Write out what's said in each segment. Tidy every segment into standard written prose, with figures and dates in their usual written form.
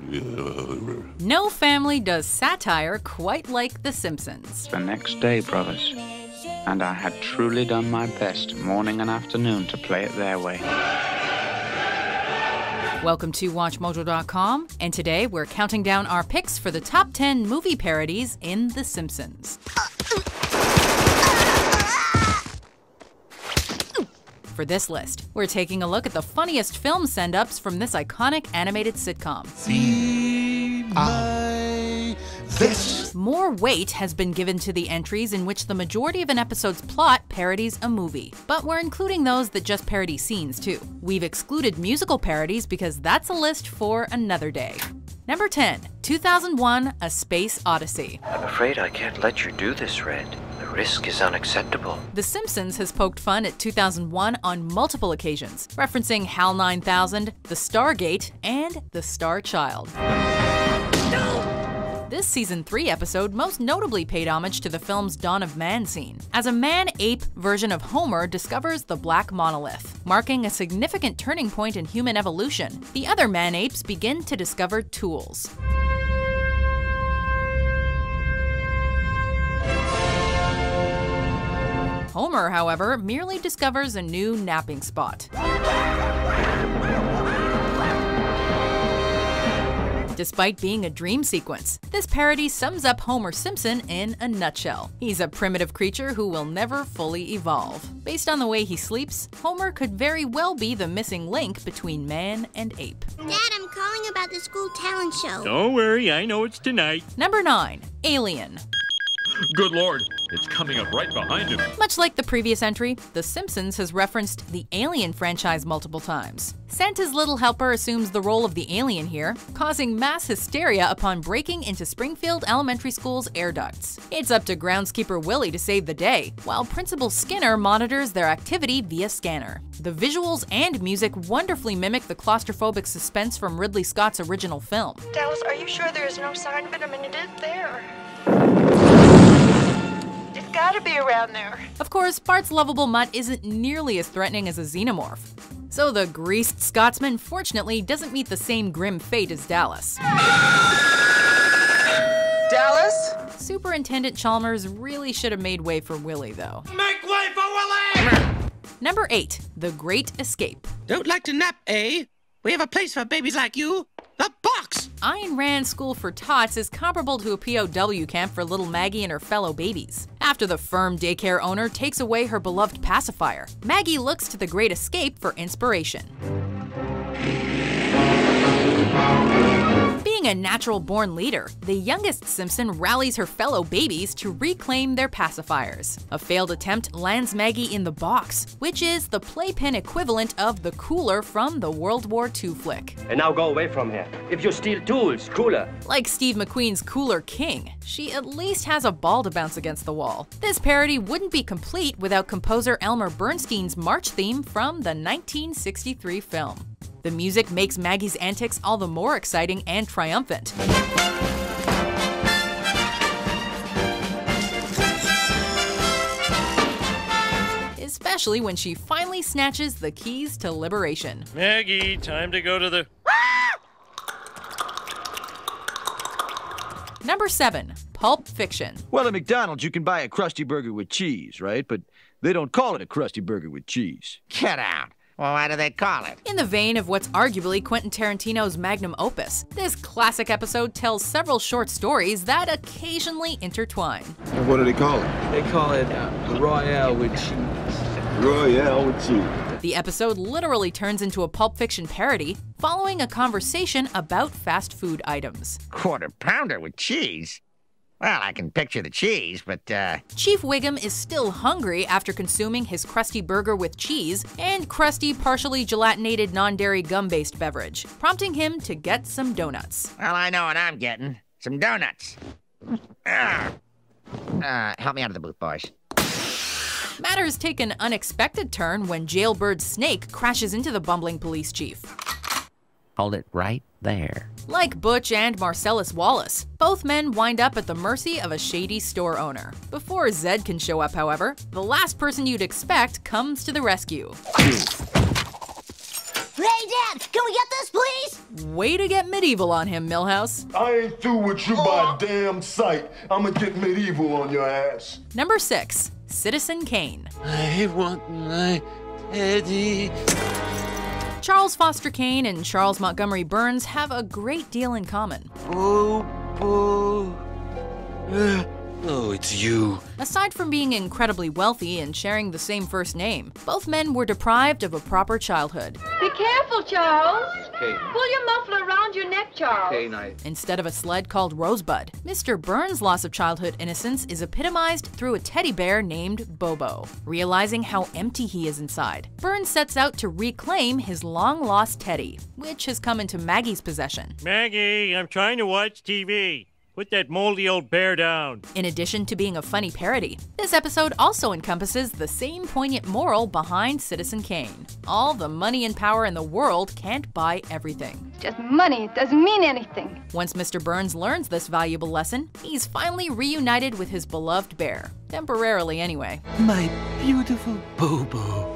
No family does satire quite like The Simpsons. The next day, brothers, and I had truly done my best morning and afternoon to play it their way. Welcome to WatchMojo.com, and today we're counting down our picks for the top 10 movie parodies in The Simpsons. For this list, we're taking a look at the funniest film send-ups from this iconic animated sitcom. More weight has been given to the entries in which the majority of an episode's plot parodies a movie, but we're including those that just parody scenes too. We've excluded musical parodies because that's a list for another day. Number 10, 2001: A Space Odyssey. I'm afraid I can't let you do this, Red. The risk is unacceptable. The Simpsons has poked fun at 2001 on multiple occasions, referencing HAL 9000, the Stargate, and the Star Child. This Season 3 episode most notably paid homage to the film's Dawn of Man scene, as a man-ape version of Homer discovers the Black Monolith, marking a significant turning point in human evolution. The other man-apes begin to discover tools. Homer, however, merely discovers a new napping spot. Despite being a dream sequence, this parody sums up Homer Simpson in a nutshell. He's a primitive creature who will never fully evolve. Based on the way he sleeps, Homer could very well be the missing link between man and ape. Dad, I'm calling about the school talent show. Don't worry, I know it's tonight. Number 9, Alien. Good Lord, it's coming up right behind him. Much like the previous entry, The Simpsons has referenced the Alien franchise multiple times. Santa's little helper assumes the role of the alien here, causing mass hysteria upon breaking into Springfield Elementary School's air ducts. It's up to groundskeeper Willie to save the day, while Principal Skinner monitors their activity via scanner. The visuals and music wonderfully mimic the claustrophobic suspense from Ridley Scott's original film. Dallas, are you sure there is no sign of it? I mean, it is there. It's gotta be around there. Of course, Bart's lovable mutt isn't nearly as threatening as a xenomorph. So the greased Scotsman fortunately doesn't meet the same grim fate as Dallas. Dallas? Superintendent Chalmers really should have made way for Willie, though. Make way for Willie! Number 8, The Great Escape. Don't like to nap, eh? We have a place for babies like you. The box! Ayn Rand's School for Tots is comparable to a POW camp for little Maggie and her fellow babies. After the firm daycare owner takes away her beloved pacifier, Maggie looks to The Great Escape for inspiration. Being a natural-born leader, the youngest Simpson rallies her fellow babies to reclaim their pacifiers. A failed attempt lands Maggie in the box, which is the playpen equivalent of the cooler from the World War II flick. And now go away from here. If you steal tools, cooler. Like Steve McQueen's Cooler King, she at least has a ball to bounce against the wall. This parody wouldn't be complete without composer Elmer Bernstein's march theme from the 1963 film. The music makes Maggie's antics all the more exciting and triumphant. Especially when she finally snatches the keys to liberation. Maggie, time to go to the... Number 7, Pulp Fiction. Well, at McDonald's, you can buy a Krusty Burger with cheese, right? But they don't call it a Krusty Burger with cheese. Get out. Well, why do they call it? In the vein of what's arguably Quentin Tarantino's magnum opus, this classic episode tells several short stories that occasionally intertwine. And what do they call it? They call it Royale with cheese. Royale with cheese. The episode literally turns into a Pulp Fiction parody, following a conversation about fast food items. Quarter pounder with cheese? Well, I can picture the cheese, but Chief Wiggum is still hungry after consuming his Krusty Burger with cheese and crusty, partially gelatinated non-dairy gum-based beverage, prompting him to get some donuts. Well, I know what I'm getting. Some donuts. Help me out of the booth, boys. Matters take an unexpected turn when Jailbird Snake crashes into the bumbling police chief. Hold it right there. Like Butch and Marcellus Wallace, both men wind up at the mercy of a shady store owner. Before Zed can show up, however, the last person you'd expect comes to the rescue. Hey, Dad, can we get this, please? Way to get medieval on him, Milhouse. I ain't through with you by damn sight. I'ma get medieval on your ass. Number 6. Citizen Kane. I want my Teddy. Charles Foster Kane and Charles Montgomery Burns have a great deal in common. Oh, it's you. Aside from being incredibly wealthy and sharing the same first name, both men were deprived of a proper childhood. Be careful, Charles. Okay. Pull your muffler around your neck, Charles. Okay, night. Instead of a sled called Rosebud, Mr. Burns' loss of childhood innocence is epitomized through a teddy bear named Bobo. Realizing how empty he is inside, Burns sets out to reclaim his long-lost teddy, which has come into Maggie's possession. Maggie, I'm trying to watch TV. Put that moldy old bear down. In addition to being a funny parody, this episode also encompasses the same poignant moral behind Citizen Kane. All the money and power in the world can't buy everything. Just money doesn't mean anything. Once Mr. Burns learns this valuable lesson, he's finally reunited with his beloved bear. Temporarily, anyway. My beautiful Bobo.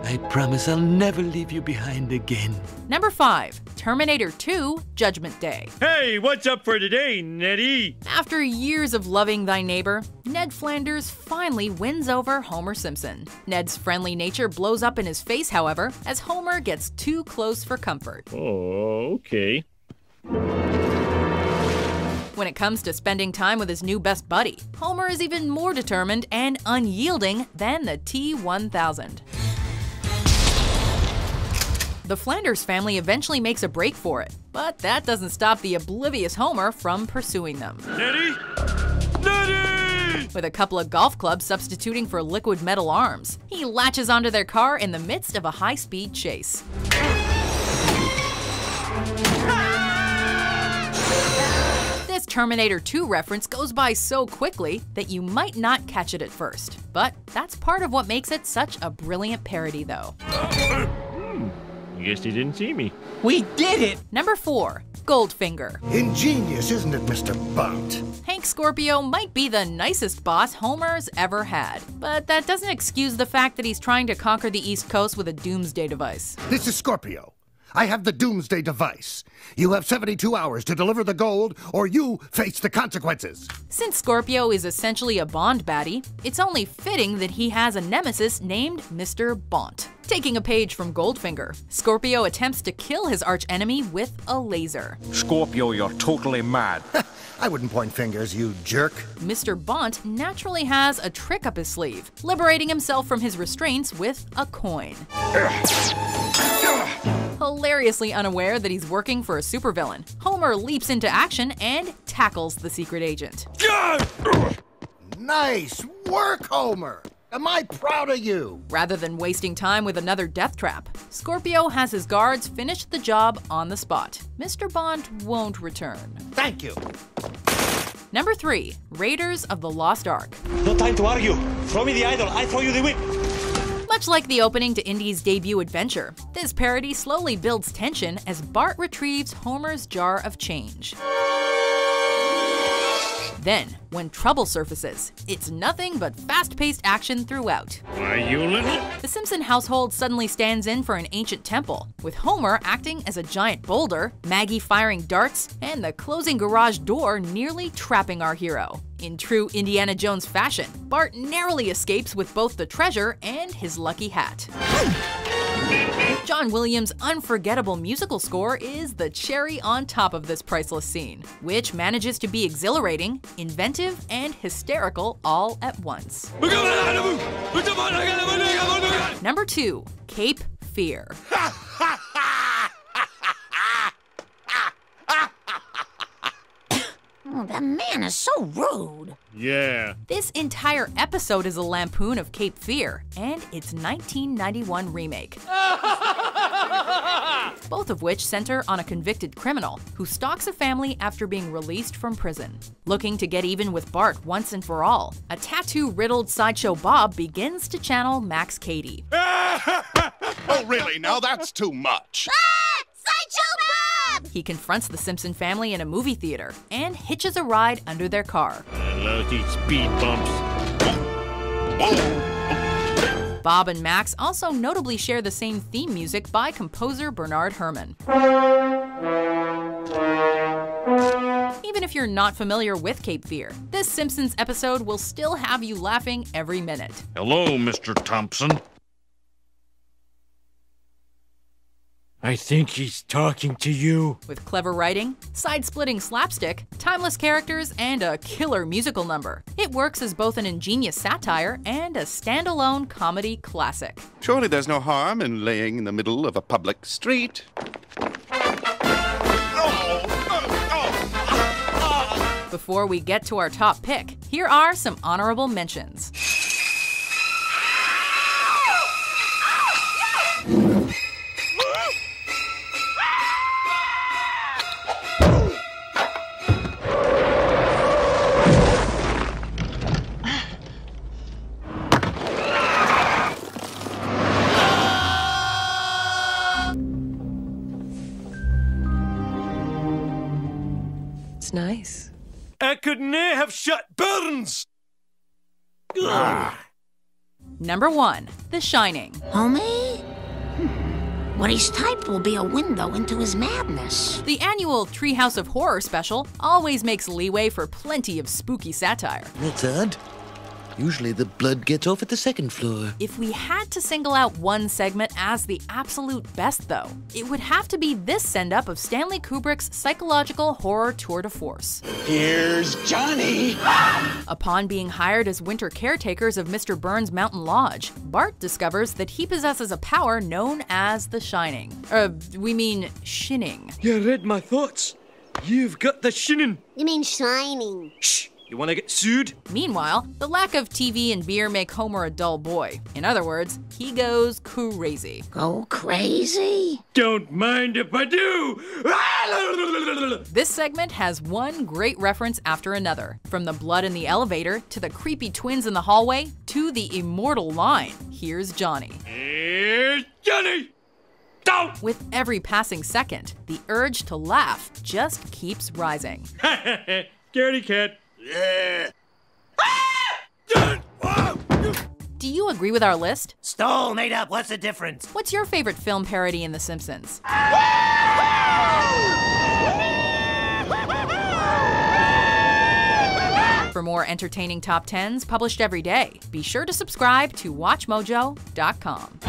I promise I'll never leave you behind again. Number 5. Terminator 2: Judgment Day. Hey, what's up for today, Nettie? After years of loving thy neighbor, Ned Flanders finally wins over Homer Simpson. Ned's friendly nature blows up in his face, however, as Homer gets too close for comfort. Oh, okay. When it comes to spending time with his new best buddy, Homer is even more determined and unyielding than the T-1000. The Flanders family eventually makes a break for it, but that doesn't stop the oblivious Homer from pursuing them. Nettie? Nettie! With a couple of golf clubs substituting for liquid metal arms, he latches onto their car in the midst of a high-speed chase. This Terminator 2 reference goes by so quickly that you might not catch it at first. But that's part of what makes it such a brilliant parody, though. I guess he didn't see me. We did it! Number 4. Goldfinger. Ingenious, isn't it, Mr. Bunt? Hank Scorpio might be the nicest boss Homer's ever had, but that doesn't excuse the fact that he's trying to conquer the East Coast with a doomsday device. This is Scorpio. I have the doomsday device. You have 72 hours to deliver the gold, or you face the consequences. Since Scorpio is essentially a Bond baddie, it's only fitting that he has a nemesis named Mr. Bont. Taking a page from Goldfinger, Scorpio attempts to kill his archenemy with a laser. Scorpio, you're totally mad. I wouldn't point fingers, you jerk. Mr. Bont naturally has a trick up his sleeve, liberating himself from his restraints with a coin. Hilariously unaware that he's working for a supervillain, Homer leaps into action and tackles the secret agent. Nice work, Homer! Am I proud of you? Rather than wasting time with another death trap, Scorpio has his guards finish the job on the spot. Mr. Bond won't return. Thank you. Number 3. Raiders of the Lost Ark. No time to argue. Throw me the idol, I throw you the whip. Much like the opening to Indy's debut adventure, this parody slowly builds tension as Bart retrieves Homer's jar of change. Then, when trouble surfaces, it's nothing but fast-paced action throughout. Why, you little... The Simpson household suddenly stands in for an ancient temple, with Homer acting as a giant boulder, Maggie firing darts, and the closing garage door nearly trapping our hero. In true Indiana Jones fashion, Bart narrowly escapes with both the treasure and his lucky hat. John Williams' unforgettable musical score is the cherry on top of this priceless scene, which manages to be exhilarating, inventive, and hysterical all at once. Number 2. Cape Fear. Oh, that man is so rude. Yeah. This entire episode is a lampoon of Cape Fear and its 1991 remake. Both of which center on a convicted criminal who stalks a family after being released from prison. Looking to get even with Bart once and for all, a tattoo-riddled Sideshow Bob begins to channel Max Cady. Oh, really? Now that's too much. Sideshow Bob! He confronts the Simpson family in a movie theater and hitches a ride under their car. I love these speed bumps. Bob and Max also notably share the same theme music by composer Bernard Herrmann. if you're not familiar with Cape Fear, this Simpsons episode will still have you laughing every minute. Hello, Mr. Thompson. I think he's talking to you. With clever writing, side-splitting slapstick, timeless characters, and a killer musical number, it works as both an ingenious satire and a standalone comedy classic. Surely there's no harm in laying in the middle of a public street. Before we get to our top pick, here are some honorable mentions. It's nice. I could ne'er have shut Burns! Number 1, The Shining. Homie? What he's typed will be a window into his madness. The annual Treehouse of Horror special always makes leeway for plenty of spooky satire. That's odd. Usually the blood gets off at the second floor. If we had to single out one segment as the absolute best, though, it would have to be this send-up of Stanley Kubrick's psychological horror tour de force. Here's Johnny! Upon being hired as winter caretakers of Mr. Burns' mountain lodge, Bart discovers that he possesses a power known as the Shining. Shinning. You read my thoughts. You've got the shinning. You mean shining? Shh! You wanna get sued? Meanwhile, the lack of TV and beer make Homer a dull boy. In other words, he goes crazy. Go crazy? Don't mind if I do! This segment has one great reference after another. From the blood in the elevator, to the creepy twins in the hallway, to the immortal line, "Here's Johnny." Here's Johnny! Don't! With every passing second, the urge to laugh just keeps rising. Scaredy cat. Do you agree with our list? Stole, made up, what's the difference? What's your favorite film parody in The Simpsons? For more entertaining top 10s published every day, be sure to subscribe to WatchMojo.com.